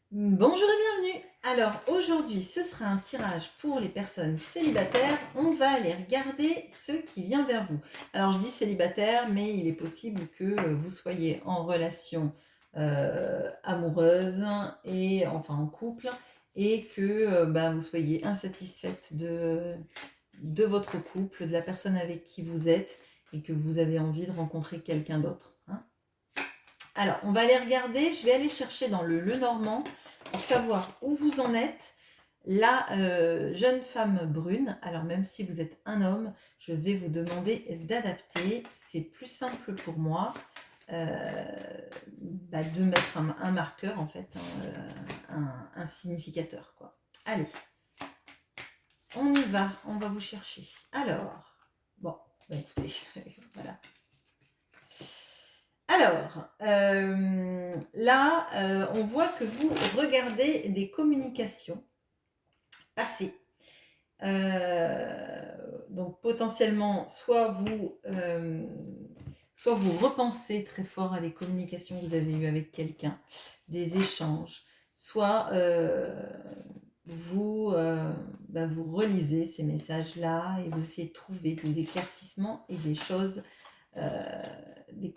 Bonjour et bienvenue. Alors aujourd'hui, ce sera un tirage pour les personnes célibataires. On va aller regarder ce qui vient vers vous. Alors je dis célibataire, mais il est possible que vous soyez en relation amoureuse et enfin en couple et que vous soyez insatisfaite de votre couple, de la personne avec qui vous êtes et que vous avez envie de rencontrer quelqu'un d'autre, hein. Alors, on va aller regarder, je vais aller chercher dans le Lenormand pour savoir où vous en êtes. La jeune femme brune, alors même si vous êtes un homme, je vais vous demander d'adapter. C'est plus simple pour moi de mettre un marqueur, en fait, un significateur, quoi. Allez, on y va, on va vous chercher. Alors, bon, écoutez, voilà. Alors, là, on voit que vous regardez des communications passées. Donc potentiellement, soit vous repensez très fort à des communications que vous avez eues avec quelqu'un, des échanges, soit vous relisez ces messages-là et vous essayez de trouver des éclaircissements et des choses des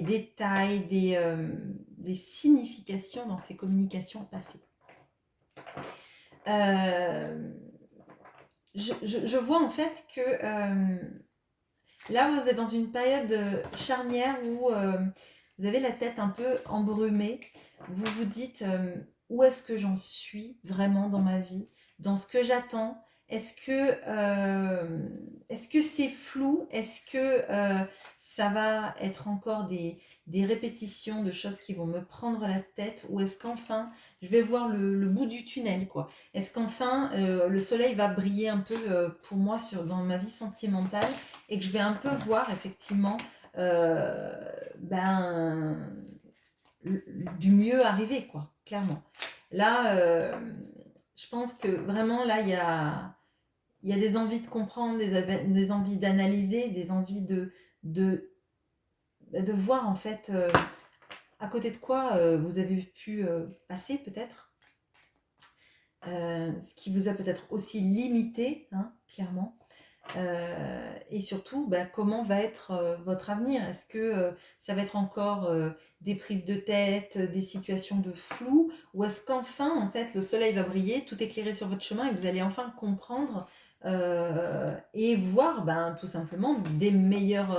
détails, des significations dans ces communications passées. Je vois en fait que là, vous êtes dans une période charnière où vous avez la tête un peu embrumée. Vous vous dites où est-ce que j'en suis vraiment dans ma vie, dans ce que j'attends. Est-ce que c'est flou? Est-ce que ça va être encore des répétitions de choses qui vont me prendre la tête? Ou est-ce qu'enfin, je vais voir le bout du tunnel, quoi? Est-ce qu'enfin, le soleil va briller un peu pour moi dans ma vie sentimentale et que je vais un peu voir effectivement euh, ben, du mieux arriver, quoi, clairement. Là, je pense que vraiment, là, il y a des envies de comprendre, des envies d'analyser, des envies de, de voir, en fait, à côté de quoi vous avez pu passer, peut-être. Ce qui vous a peut-être aussi limité, hein, clairement. Et surtout, comment va être votre avenir? Est-ce que ça va être encore des prises de tête, des situations de flou, ou est-ce qu'enfin, en fait, le soleil va briller, tout éclairer sur votre chemin et vous allez enfin comprendre et voir, tout simplement, des meilleurs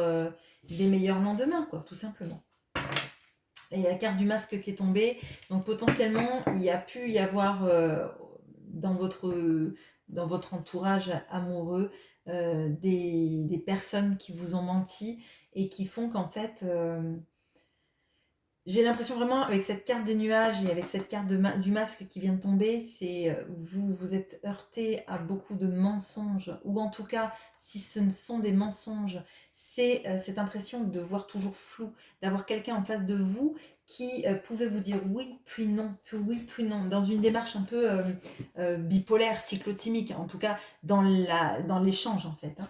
lendemains, quoi, tout simplement. Et la carte du masque qui est tombée, donc potentiellement, il y a pu y avoir dans votre entourage amoureux des personnes qui vous ont menti et qui font qu'en fait, j'ai l'impression vraiment avec cette carte des nuages et avec cette carte du masque qui vient de tomber, c'est vous êtes heurté à beaucoup de mensonges, ou en tout cas, si ce ne sont des mensonges, c'est cette impression de voir toujours flou, d'avoir quelqu'un en face de vous qui pouvait vous dire oui, puis non, puis oui, puis non, dans une démarche un peu bipolaire, cyclotimique, en tout cas dans l'échange en fait, hein.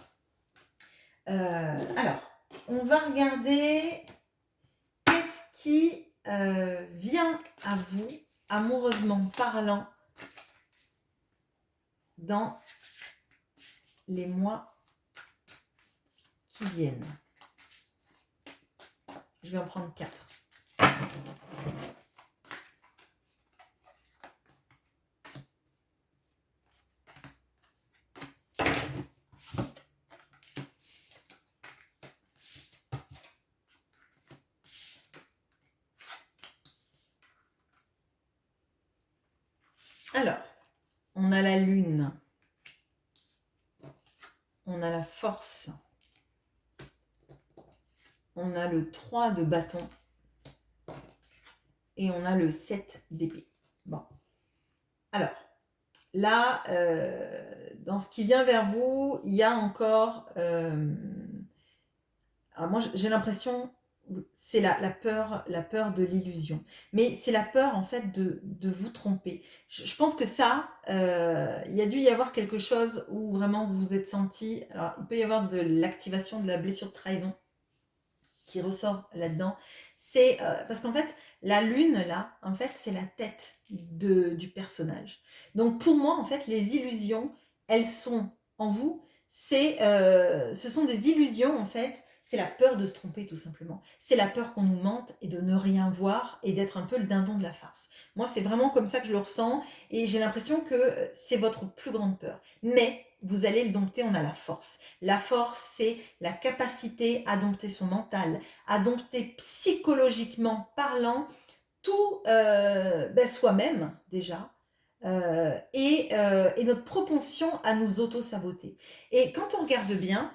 Alors, on va regarder qu'est-ce qui vient à vous, amoureusement parlant, dans les mois qui viennent. Je vais en prendre 4. Alors, on a la lune, on a la force, on a le 3 de bâton et on a le 7 d'épée. Bon. Alors, là, dans ce qui vient vers vous, il y a encore... alors moi, j'ai l'impression, c'est la peur de l'illusion. Mais c'est la peur, en fait, de vous tromper. Je pense que ça, il y a dû y avoir quelque chose où vraiment vous vous êtes senti... Alors, il peut y avoir de l'activation de la blessure de trahison qui ressort là-dedans. C'est parce qu'en fait, la lune, là, en fait, c'est la tête du personnage. Donc pour moi, en fait, les illusions, elles sont en vous. Ce sont des illusions, en fait. C'est la peur de se tromper, tout simplement. C'est la peur qu'on nous mente et de ne rien voir et d'être un peu le dindon de la farce. Moi, c'est vraiment comme ça que je le ressens et j'ai l'impression que c'est votre plus grande peur. Mais vous allez le dompter, on a la force. La force, c'est la capacité à dompter son mental, à dompter psychologiquement parlant tout soi-même déjà. Et notre propension à nous auto-saboter. Et quand on regarde bien,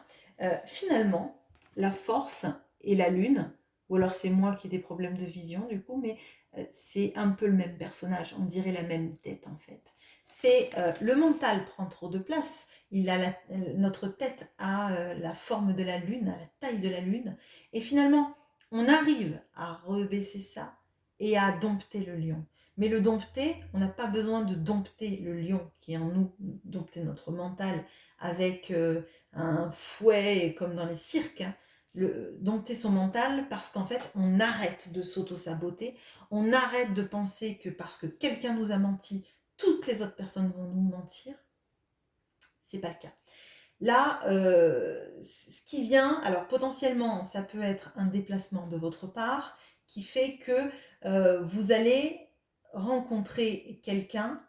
finalement, la force et la lune, ou alors c'est moi qui ai des problèmes de vision du coup, mais c'est un peu le même personnage, on dirait la même tête en fait. C'est le mental prend trop de place. Notre tête a la forme de la lune, a la taille de la lune, et finalement, on arrive à rebaisser ça et à dompter le lion. Mais le dompter, on n'a pas besoin de dompter le lion qui est en nous, dompter notre mental avec un fouet comme dans les cirques, hein. Dompter son mental parce qu'en fait, on arrête de s'auto-saboter, on arrête de penser que parce que quelqu'un nous a menti, toutes les autres personnes vont nous mentir. C'est pas le cas. Là, ce qui vient, alors potentiellement, ça peut être un déplacement de votre part qui fait que vous allez rencontrer quelqu'un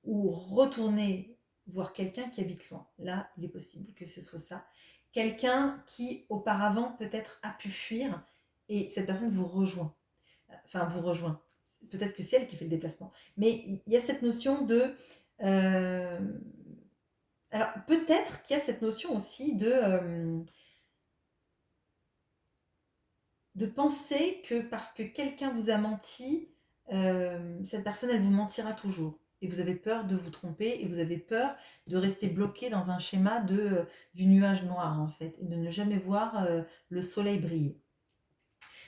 ou retourner voir quelqu'un qui habite loin. Là, il est possible que ce soit ça. Quelqu'un qui auparavant peut-être a pu fuir et cette personne vous rejoint. Enfin, vous rejoint. Peut-être que c'est elle qui fait le déplacement. Mais il y a cette notion de... euh, alors, peut-être qu'il y a cette notion aussi de penser que parce que quelqu'un vous a menti, cette personne, elle vous mentira toujours. Et vous avez peur de vous tromper et vous avez peur de rester bloqué dans un schéma du nuage noir, en fait, et de ne jamais voir le soleil briller.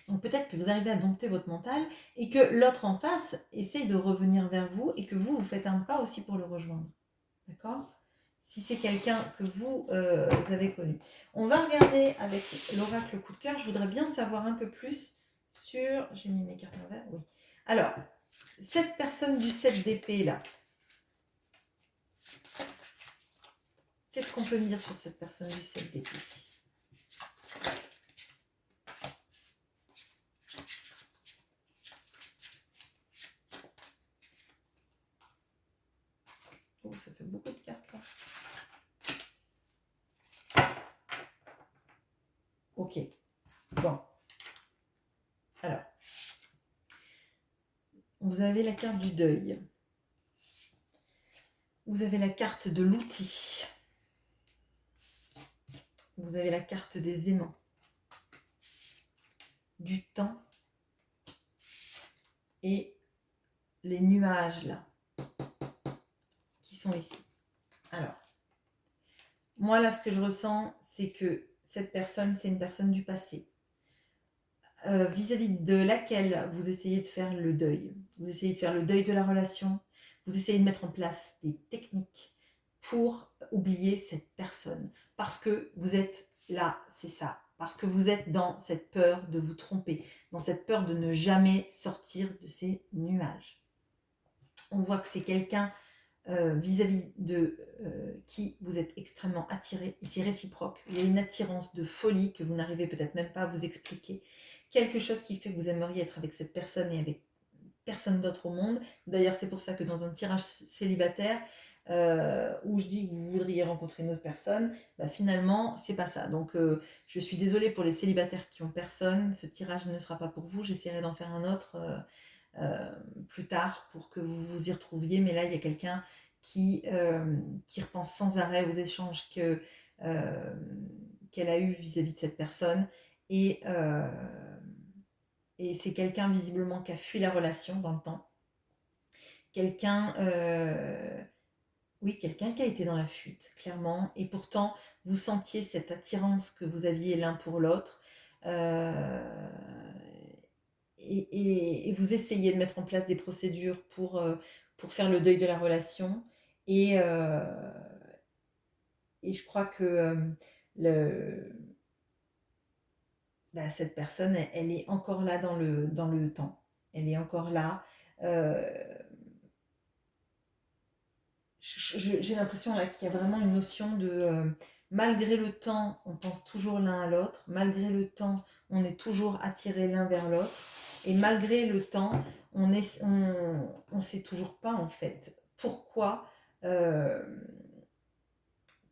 Donc peut-être que vous arrivez à dompter votre mental et que l'autre en face essaye de revenir vers vous et que vous faites un pas aussi pour le rejoindre. D'accord? Si c'est quelqu'un que vous avez connu. On va regarder avec l'oracle coup de cœur. Je voudrais bien savoir un peu plus sur... J'ai mis mes cartes en vert, oui. Alors, cette personne du 7 d'épée là, qu'est-ce qu'on peut me dire sur cette personne du 7 d'épée? Oh, ça fait beaucoup de cartes là. Ok. Bon. Alors, vous avez la carte du deuil. Vous avez la carte de l'outil. Vous avez la carte des aimants. Du temps. Et les nuages là, qui sont ici. Alors, moi là, ce que je ressens, c'est que cette personne, c'est une personne du passé, vis-à-vis de laquelle vous essayez de faire le deuil. Vous essayez de faire le deuil de la relation, vous essayez de mettre en place des techniques pour oublier cette personne. Parce que vous êtes là, c'est ça. Parce que vous êtes dans cette peur de vous tromper, dans cette peur de ne jamais sortir de ces nuages. On voit que c'est quelqu'un vis-à-vis de qui vous êtes extrêmement attiré, et c'est réciproque. Il y a une attirance de folie que vous n'arrivez peut-être même pas à vous expliquer. Quelque chose qui fait que vous aimeriez être avec cette personne et avec personne d'autre au monde. D'ailleurs, c'est pour ça que dans un tirage célibataire, où je dis que vous voudriez rencontrer une autre personne, bah, finalement, c'est pas ça. Donc, je suis désolée pour les célibataires qui ont personne. Ce tirage ne sera pas pour vous. J'essaierai d'en faire un autre plus tard pour que vous vous y retrouviez. Mais là, il y a quelqu'un qui repense sans arrêt aux échanges qu'elle a eus vis-à-vis de cette personne. Et c'est quelqu'un visiblement qui a fui la relation dans le temps. Quelqu'un, oui, quelqu'un qui a été dans la fuite, clairement. Et pourtant, vous sentiez cette attirance que vous aviez l'un pour l'autre. Et vous essayez de mettre en place des procédures pour faire le deuil de la relation. Et, euh, et je crois que le, bah, cette personne, elle est encore là dans le temps. Elle est encore là. Euh, j'ai l'impression là qu'il y a vraiment une notion de malgré le temps, on pense toujours l'un à l'autre, malgré le temps, on est toujours attiré l'un vers l'autre, et malgré le temps, on sait toujours pas en fait euh,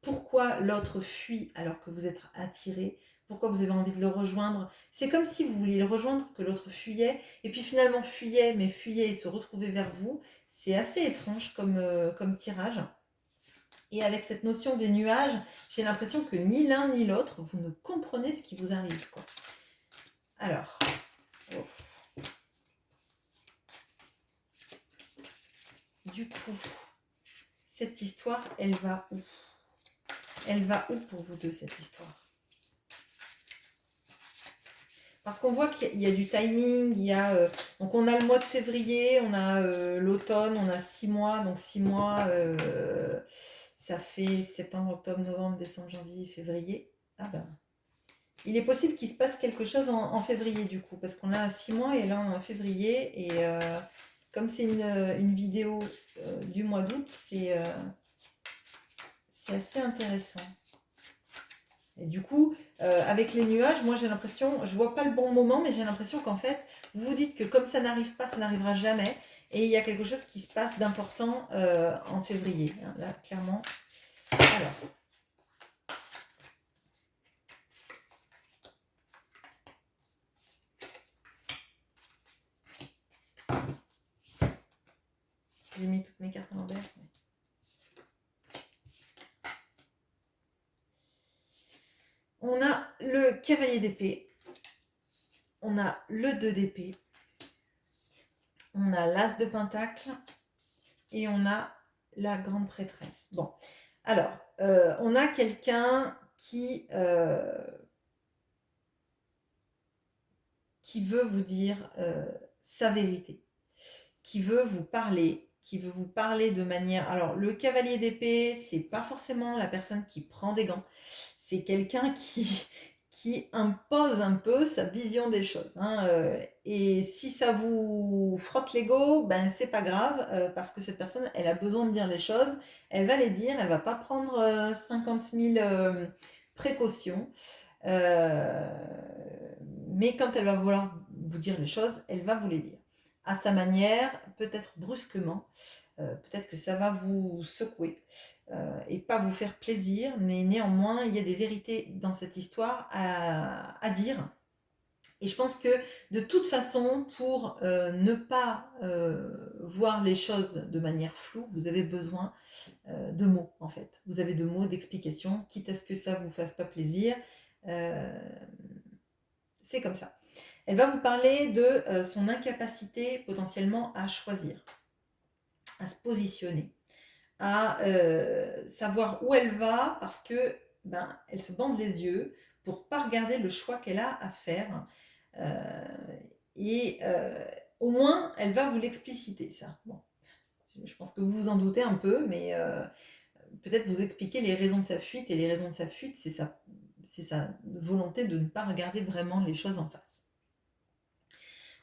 pourquoi l'autre fuit alors que vous êtes attiré, pourquoi vous avez envie de le rejoindre. C'est comme si vous vouliez le rejoindre, que l'autre fuyait, et puis finalement fuyait et se retrouvait vers vous. C'est assez étrange comme tirage. Et avec cette notion des nuages, j'ai l'impression que ni l'un ni l'autre, vous ne comprenez ce qui vous arrive, quoi. Alors, oh. Du coup, cette histoire, elle va où? Elle va où pour vous deux, cette histoire? Parce qu'on voit qu'il y a du timing, donc on a le mois de février, on a l'automne, on a 6 mois, donc 6 mois, ça fait septembre, octobre, novembre, décembre, janvier, février. Ah ben, il est possible qu'il se passe quelque chose en février du coup, parce qu'on a 6 mois et là on est en février, et comme c'est une vidéo du mois d'août, c'est assez intéressant. Et du coup, avec les nuages, moi j'ai l'impression, je vois pas le bon moment, mais j'ai l'impression qu'en fait, vous vous dites que comme ça n'arrive pas, ça n'arrivera jamais. Et il y a quelque chose qui se passe d'important en février. Hein, là, clairement. Alors. J'ai mis toutes mes cartes à l'envers. Mais... On a le cavalier d'épée. On a le 2 d'épée. On a l'as de pentacle. Et on a la grande prêtresse. Bon, alors, on a quelqu'un qui veut vous dire sa vérité, qui veut vous parler de manière... Alors, le cavalier d'épée, c'est pas forcément la personne qui prend des gants, c'est quelqu'un qui impose un peu sa vision des choses. Hein, et si ça vous frotte l'ego, ben c'est pas grave, parce que cette personne, elle a besoin de dire les choses, elle va les dire, elle va pas prendre 50 000 précautions. Mais quand elle va vouloir vous dire les choses, elle va vous les dire. À sa manière, peut-être brusquement, peut-être que ça va vous secouer et pas vous faire plaisir, mais néanmoins, il y a des vérités dans cette histoire à dire. Et je pense que de toute façon, pour ne pas voir les choses de manière floue, vous avez besoin de mots, en fait. Vous avez de mots, d'explications, quitte à ce que ça vous fasse pas plaisir. C'est comme ça. Elle va vous parler de son incapacité potentiellement à choisir, à se positionner, à savoir où elle va, parce que elle se bande les yeux pour pas regarder le choix qu'elle a à faire. Et au moins, elle va vous l'expliciter, ça. Bon. Je pense que vous vous en doutez un peu, mais peut-être vous expliquer les raisons de sa fuite. Et les raisons de sa fuite, c'est sa volonté de ne pas regarder vraiment les choses en face.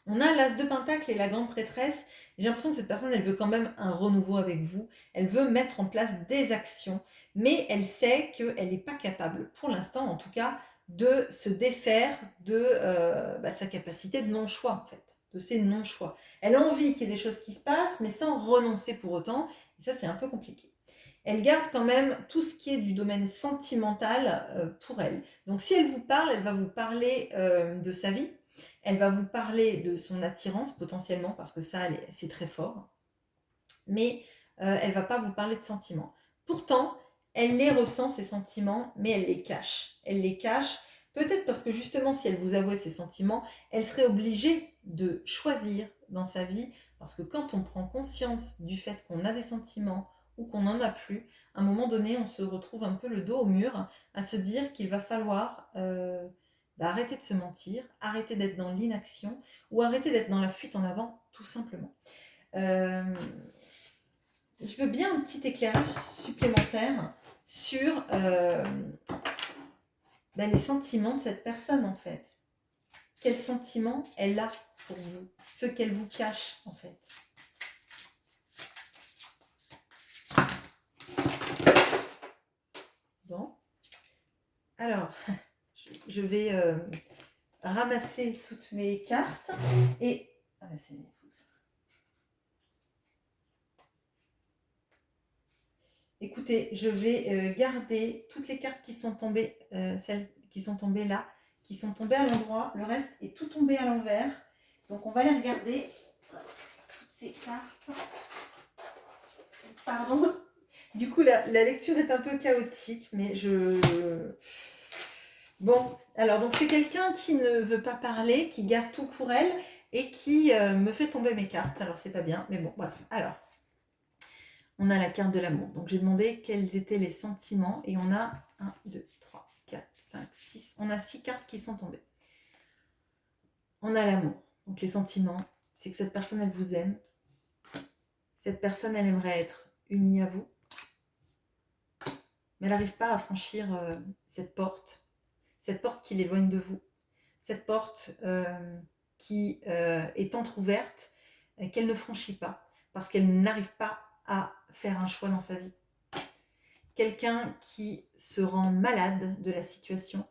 On a l'as de pentacle et la grande prêtresse. J'ai l'impression que cette personne, elle veut quand même un renouveau avec vous. Elle veut mettre en place des actions, mais elle sait qu'elle n'est pas capable, pour l'instant en tout cas, de se défaire de sa capacité de non-choix, en fait, de ses non-choix. Elle a envie qu'il y ait des choses qui se passent, mais sans renoncer pour autant. Et ça, c'est un peu compliqué. Elle garde quand même tout ce qui est du domaine sentimental pour elle. Donc si elle vous parle, elle va vous parler de sa vie. Elle va vous parler de son attirance potentiellement, parce que ça, c'est très fort. Mais elle ne va pas vous parler de sentiments. Pourtant, elle les ressent, ces sentiments, mais elle les cache. Elle les cache, peut-être parce que justement, si elle vous avouait ses sentiments, elle serait obligée de choisir dans sa vie, parce que quand on prend conscience du fait qu'on a des sentiments ou qu'on n'en a plus, à un moment donné, on se retrouve un peu le dos au mur à se dire qu'il va falloir arrêter de se mentir, arrêter d'être dans l'inaction ou arrêter d'être dans la fuite en avant, tout simplement. Je veux bien un petit éclairage supplémentaire sur les sentiments de cette personne, en fait. quel sentiment elle a pour vous, ce qu'elle vous cache en fait. Bon, alors, je vais ramasser toutes mes cartes et... Ah bah c'est fou ça. Écoutez, je vais garder toutes les cartes qui sont tombées, celles qui sont tombées là, qui sont tombées à l'endroit. Le reste est tout tombé à l'envers. Donc on va les regarder. Toutes ces cartes. Pardon. Du coup, la lecture est un peu chaotique, mais Bon, alors donc c'est quelqu'un qui ne veut pas parler, qui garde tout pour elle et qui me fait tomber mes cartes. Alors c'est pas bien, mais bon, bref. Alors, on a la carte de l'amour. Donc j'ai demandé quels étaient les sentiments et on a 1, 2, 3, 4, 5, 6. On a 6 cartes qui sont tombées. On a l'amour. Donc les sentiments, c'est que cette personne, elle vous aime. Cette personne, elle aimerait être unie à vous. Mais elle n'arrive pas à franchir cette porte qui l'éloigne de vous. Cette porte qui est entrouverte, qu'elle ne franchit pas parce qu'elle n'arrive pas à faire un choix dans sa vie. Quelqu'un qui se rend malade de la situation,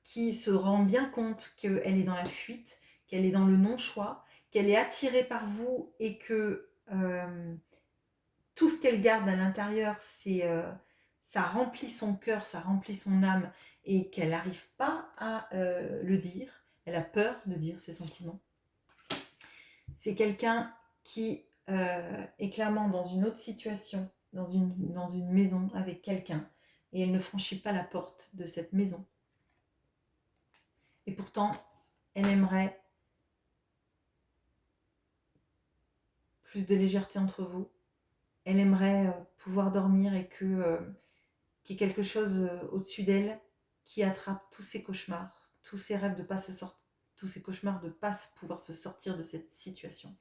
qui se rend bien compte qu'elle est dans la fuite, qu'elle est dans le non-choix, qu'elle est attirée par vous et que tout ce qu'elle garde à l'intérieur, ça remplit son cœur, ça remplit son âme et qu'elle n'arrive pas à le dire. Elle a peur de dire ses sentiments. C'est quelqu'un qui est clairement dans une autre situation, dans une maison avec quelqu'un et elle ne franchit pas la porte de cette maison. Et pourtant, elle aimerait plus de légèreté entre vous. Elle aimerait pouvoir dormir et qu'il y ait quelque chose au-dessus d'elle qui attrape tous ses cauchemars, tous ses rêves de pas se sortir, tous ces cauchemars de ne pas pouvoir se sortir de cette situation.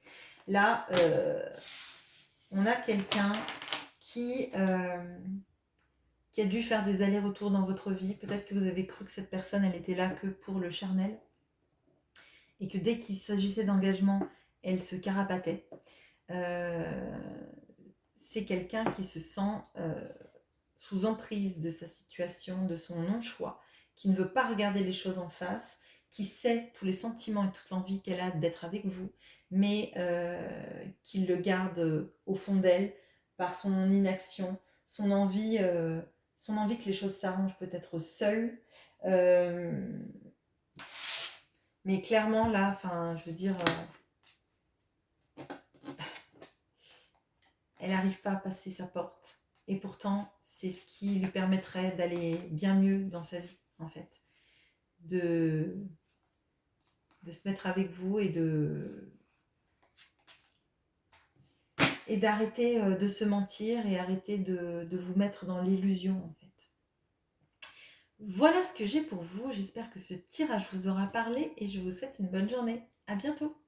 Là, on a quelqu'un qui a dû faire des allers-retours dans votre vie. Peut-être que vous avez cru que cette personne, elle était là que pour le charnel. Et que dès qu'il s'agissait d'engagement, elle se carapatait. C'est quelqu'un qui se sent sous emprise de sa situation, de son non-choix, qui ne veut pas regarder les choses en face, qui sait tous les sentiments et toute l'envie qu'elle a d'être avec vous, mais qui le garde au fond d'elle par son inaction, son envie que les choses s'arrangent peut-être seule. Mais clairement, là, je veux dire, elle n'arrive pas à passer sa porte. Et pourtant, c'est ce qui lui permettrait d'aller bien mieux dans sa vie, en fait. De se mettre avec vous et d'arrêter de se mentir et arrêter de vous mettre dans l'illusion, en fait. Voilà ce que j'ai pour vous. J'espère que ce tirage vous aura parlé et je vous souhaite une bonne journée. À bientôt.